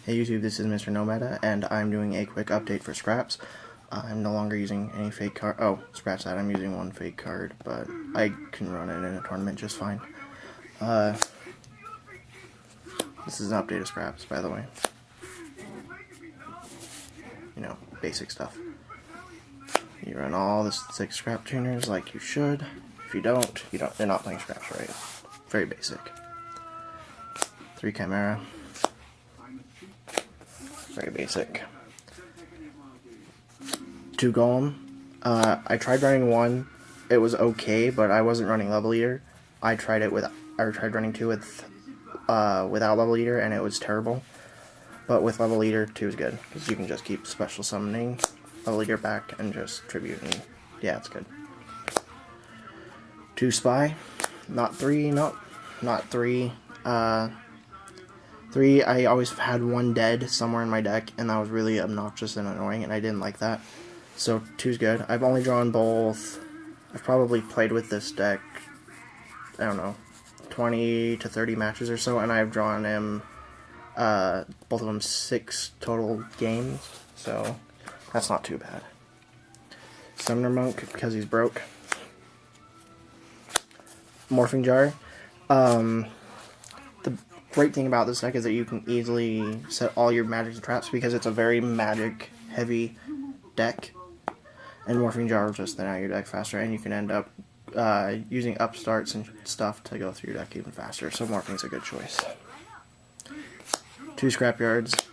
Hey YouTube, this is Mr. Nometa, and I'm doing a quick update for Scraps. I'm no longer using any fake card. Oh, scratch that, I'm using one fake card, but I can run it in a tournament just fine. This is an update of Scraps, by the way. You know, basic stuff. You run all the 6 Scrap tuners like you should. If you don't, you're not playing Scraps right. Very basic. 3 Chimera. Very basic. 2 Golem. I tried running 1. It was okay, but I wasn't running Level Eater. I tried running 2 without Level Eater, and it was terrible. But with Level Eater, 2 is good, because you can just keep special summoning Level Eater back and just tribute, and yeah, it's good. 2 Spy. Not 3, not 3. 3, I always had 1 dead somewhere in my deck, and that was really obnoxious and annoying, and I didn't like that. So 2's good. I've only drawn both. I've probably played with this deck, I don't know, 20 to 30 matches or so, and I've drawn him, both of them 6 total games, so that's not too bad. Summoner Monk, because he's broke. Morphing Jar. The great thing about this deck is that you can easily set all your magics and traps because it's a very magic heavy deck, and Morphing Jar will just thin out your deck faster, and you can end up using upstarts and stuff to go through your deck even faster, so Morphing's a good choice. 2 Scrapyards,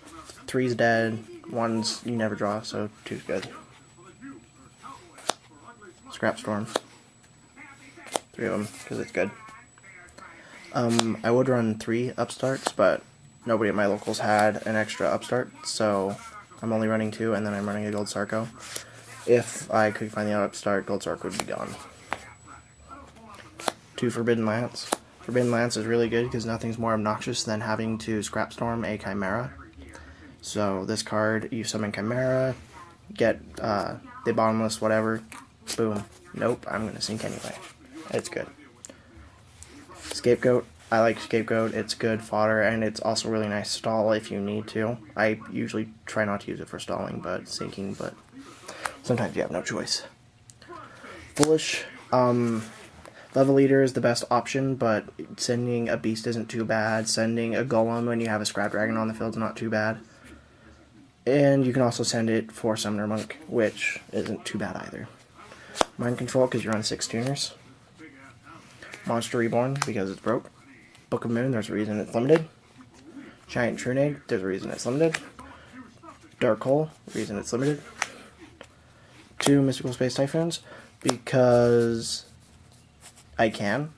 3's dead, 1's you never draw, so 2's good. Scrap Storm, 3 of them, because it's good. I would run 3 upstarts, but nobody at my locals had an extra upstart, so I'm only running 2, and then I'm running a Gold Sarco. If I could find the upstart, Gold Sarco would be gone. 2 Forbidden Lance. Forbidden Lance is really good because nothing's more obnoxious than having to Scrap Storm a Chimera. So this card, you summon Chimera, get the bottomless whatever, boom. Nope, I'm going to sink anyway. It's good. Scapegoat. I like Scapegoat. It's good fodder, and it's also really nice stall if you need to. I usually try not to use it for stalling, but sinking, but sometimes you have no choice. Foolish. Level Eater is the best option, but sending a Beast isn't too bad. Sending a Golem when you have a Scrap Dragon on the field is not too bad. And you can also send it for Summoner Monk, which isn't too bad either. Mind Control, because you're on 6 tuners. Monster Reborn, because it's broke. Book of Moon, there's a reason it's limited. Giant Trunade, there's a reason it's limited. Dark Hole, reason it's limited. 2 Mystical Space Typhoons, because I can,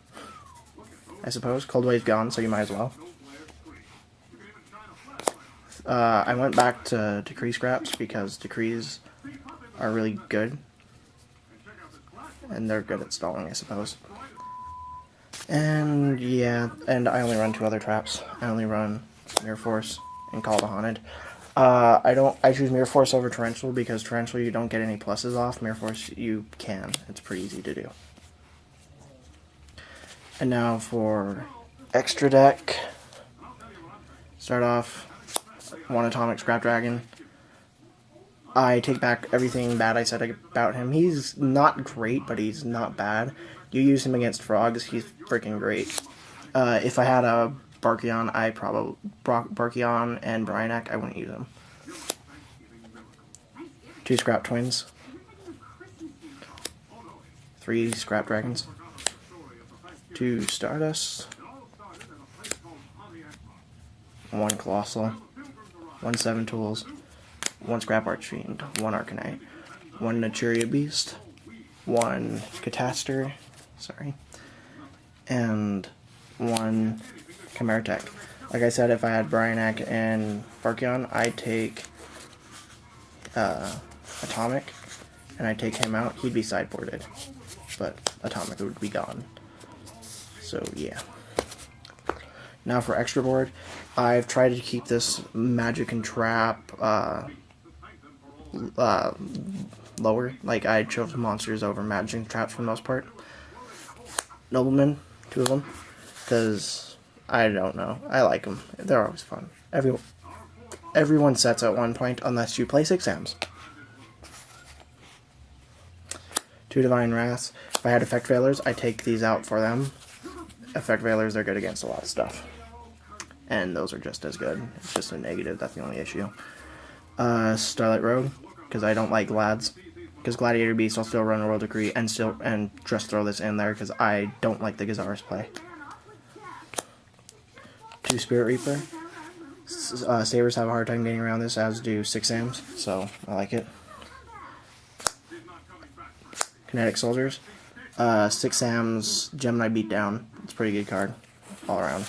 I suppose. Cold Wave's gone, so you might as well. I went back to Decree Scraps because Decrees are really good. And they're good at stalling, I suppose. And yeah, and I only run 2 other traps. I only run Mirror Force and Call the Haunted. I choose Mirror Force over Torrential because Torrential you don't get any pluses off. Mirror Force you can. It's pretty easy to do. And now for extra deck. Start off 1 Atomic Scrap Dragon. I take back everything bad I said about him. He's not great, but he's not bad. You use him against frogs, he's freaking great. If I had a Barkion, Barkion and Bryanak, I wouldn't use them. 2 Scrap Twins. 3 Scrap Dragons. 2 Stardust. 1 Colossal. 1 Seven Tools. 1 Scrap Archfiend. 1 Arcanite. 1 Naturia Beast. 1 Cataster. Sorry. And 1 Chimera Tech. Like I said, if I had Bryanak and Barkion, I'd take Atomic, and I'd take him out. He'd be sideboarded, but Atomic would be gone. So yeah. Now for extra board, I've tried to keep this Magic and Trap lower. Like, I chose monsters over Magic and Traps for the most part. Noblemen, 2 of them, because I don't know. I like them. They're always fun. everyone sets at one point unless you play 6 Ams. 2 Divine Wraths. If I had Effect Veilers, I take these out for them. Effect Veilers, they're good against a lot of stuff. And those are just as good. It's just a negative, that's the only issue. Starlight Rogue, because I don't like Glads. Because Gladiator Beast, I'll still run a World Decree and just throw this in there because I don't like the Gazaris play. 2 Spirit Reaper. Sabers have a hard time getting around this, as do 6 Ams, so I like it. Kinetic Soldiers. 6 Ams, Gemini Beatdown. It's a pretty good card all around.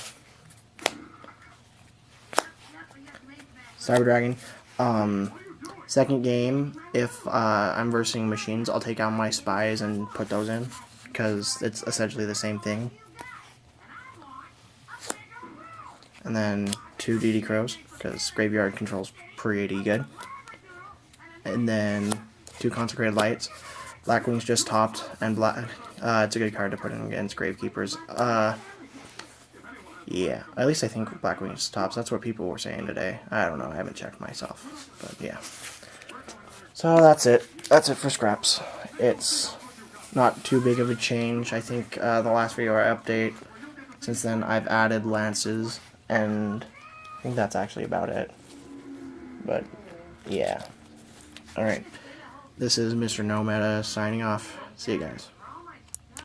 Cyber Dragon. Second game, if I'm versing machines, I'll take out my spies and put those in, because it's essentially the same thing. And then 2 DD Crows, because Graveyard control's pretty good. And then 2 Consecrated Lights. Blackwing's just topped, and it's a good card to put in against Gravekeepers. Yeah, at least I think Blackwing's tops. That's what people were saying today. I don't know, I haven't checked myself, but yeah. So that's it. That's it for scraps. It's not too big of a change. I think the last video I update, since then I've added lances, and I think that's actually about it. But yeah. Alright. This is Mr. No Meta signing off. See you guys.